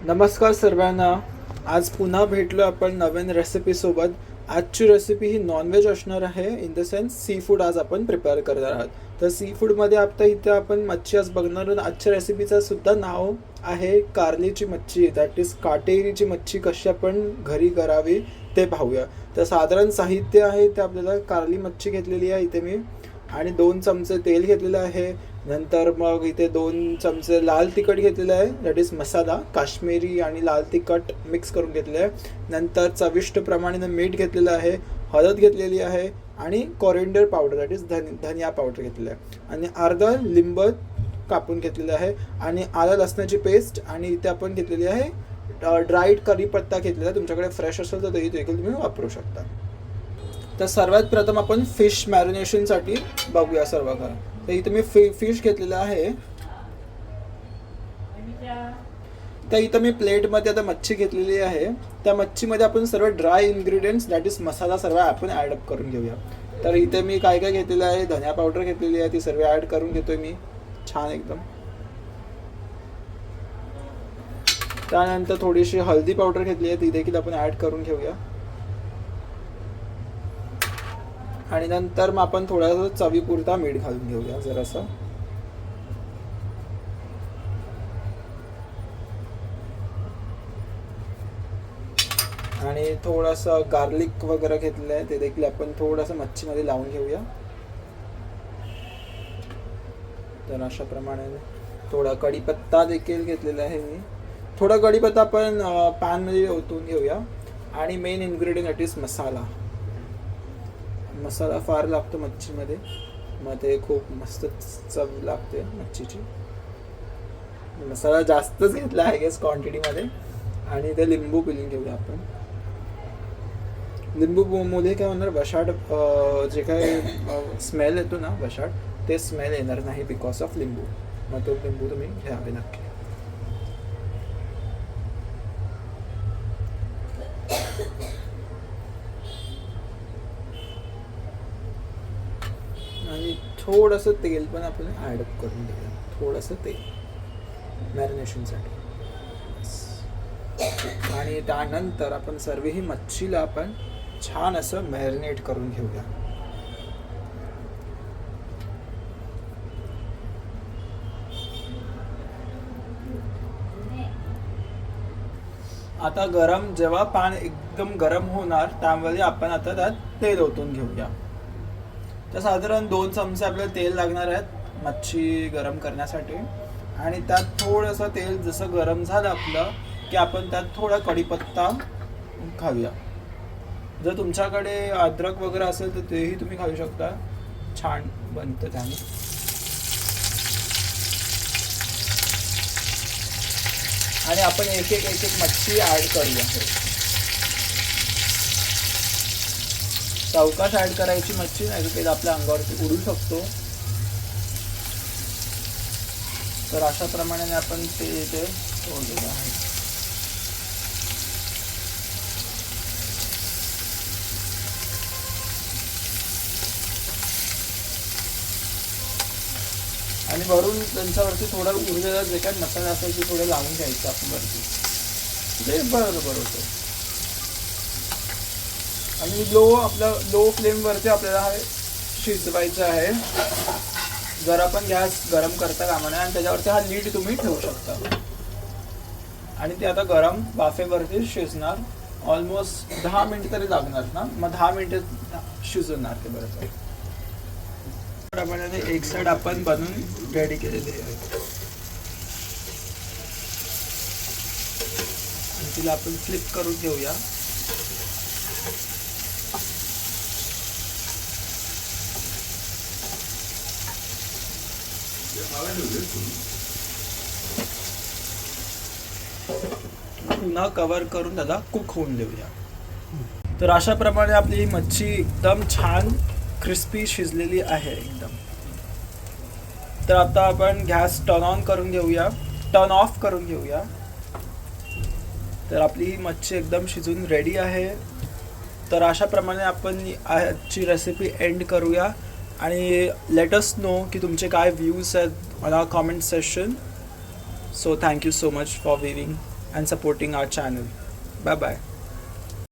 नमस्कार सर्वांना. आज पुन्हा भेटलो आपण नवीन रेसिपीसोबत. आजची रेसिपी ही नॉनव्हेज असणार आहे. In the sense seafood आज आपण प्रिपेअर करणार आहोत. तर सी फूडमध्ये आता इथे आपण मच्छी आज बघणार आहोत. आजच्या रेसिपीचं सुद्धा नाव आहे कारलीची मच्छी, दॅट इज काटेरीची मच्छी. कशी आपण घरी करावी ते पाहूया. तर साधारण साहित्य आहे ते आपल्याला कारली मच्छी घेतलेली आहे इथे मी, आणि 2 चमचे तेल घेतलेलं आहे. नंतर मग इथे 2 चमचे लाल तिखट घेतलेलं आहे, दॅट इज मसाला. काश्मीरी आणि लाल तिखट मिक्स करून घेतलेलं आहे. नंतर चविष्ट प्रमाणे मीठ घेतलेलं आहे, हळद घेतलेली आहे आणि कोरिएंडर पावडर, दॅट इज धनिया पावडर घेतलेलं आहे. आणि अर्धा लिंब कापून घेतलेलं आहे आणि आलं लसणाची पेस्ट. आणि इथे आपण घेतलेली आहे ड्राईड कढीपत्ता घेतलेला. तुमच्याकडे फ्रेश असेल तर ते देखील तुम्ही वापरू शकता. तर सर्वात प्रथम आपण फिश मॅरिनेशनसाठी बघूया सर्व काही. तर इथे मी फिश घेतलेलं आहे. तर इथं मी प्लेटमध्ये आता मच्छी घेतलेली आहे. त्या मच्छीमध्ये आपण सर्व ड्राय इन्ग्रेडियंट्स, दॅट इज मसाला, सर्व आपण ॲडअप करून घेऊया. तर इथे मी काय काय घेतलेलं आहे, धनिया पावडर घेतलेली आहे, ती सर्व ॲड करून घेतोय मी छान एकदम. त्यानंतर थोडीशी हळदी पावडर घेतली आहे, ती देखील आपण ॲड करून घेऊया. आणि नंतर मग आपण थोडासा चवीपुरता मीठ घालून घेऊया जरासं. आणि थोडंसं गार्लिक वगैरे घेतलेलं आहे, ते देखील आपण थोडंसं मच्छीमध्ये लावून घेऊया. तर अशा प्रमाणे थोडा कढीपत्ता देखील घेतलेला आहे मी. थोडा कढीपत्ता आपण पॅनमध्ये ओतून घेऊया. आणि मेन इन्ग्रेडियंट दॅट इज मसाला. मसाला फार लागतो मच्छीमध्ये, मग ते खूप मस्त चव लागते मच्छीची. मसाला जास्तच घेतला आहे गेस क्वांटिटीमध्ये. आणि ते लिंबू पिळून घेऊया आपण. लिंबूमध्ये काय होणार, वशाट जे काय स्मेल येतो ना वशाट, ते स्मेल येणार नाही बिकॉज ऑफ लिंबू. मग तो लिंबू तुम्ही घ्यावे नक्की. आणि थोडंसं तेल पण आपण ॲडअप करून घेऊया, थोडंसं तेल मॅरिनेशनसाठी. आणि त्यानंतर आपण सर्व ही मच्छीला आपण छान असं मॅरिनेट करून घेऊया. आता जेव्हा पाणी एकदम गरम होणार त्यामध्ये आपण आता त्यात तेल ओतून घेऊया. तर साधारण 2 चमचे आपल्याला तेल लागणार आहेत मच्छी गरम करण्यासाठी. आणि त्यात थोडंसं तेल जसं गरम झालं आपलं की आपण त्यात थोडा कढीपत्ता घालूया. जर तुमच्याकडे अद्रक वगैरे असेल तर तेही तुम्ही घालू शकता, छान बनतं त्याने. आणि आपण एक एक मच्छी ॲड करूया. सावकाश ॲड करायची मच्छी, नाही तर तेल आपल्या अंगावरती उडू शकतो. तर अशा प्रमाणे आपण ते इथे ठेवलेलं आहे. आणि वरून त्यांच्यावरती थोडा उरलेला जे काही मसाला असेल ते थोडे लावून घ्यायचं आपण वरती, ते बरोबर होतं. आणि लो फ्लेमवरती आपल्याला हे शिजवायचं आहे. जर आपण गॅस गरम करता कामा नये. आणि त्याच्यावरती हा लीड तुम्ही ठेवू शकता. आणि ते आता गरम वाफेवरती शिजणार. ऑलमोस्ट 10 मिनिट तरी लागणार ना, मग 10 मिनिट शिजवणार ते बरोबर. त्याप्रमाणे एक साईड आपण बनवून रेडी केलेली आहे. आणि तिला आपण फ्लिप करून घेऊया. पुन्हा कव्हर करून त्याला कुक होऊन देऊया. तर अशा प्रमाणे आपली ही मच्छी एकदम छान क्रिस्पी शिजलेली आहे एकदम. तर आता आपण गॅस टर्न ऑफ करून घेऊया. तर आपली ही मच्छी एकदम शिजून रेडी आहे. तर अशा प्रमाणे आपण आजची रेसिपी एंड करूया. आणि लेट अस नो की तुमचे काय व्ह्यूज आहेत on our comment session. So thank you so much for viewing. and supporting our channel. Bye bye.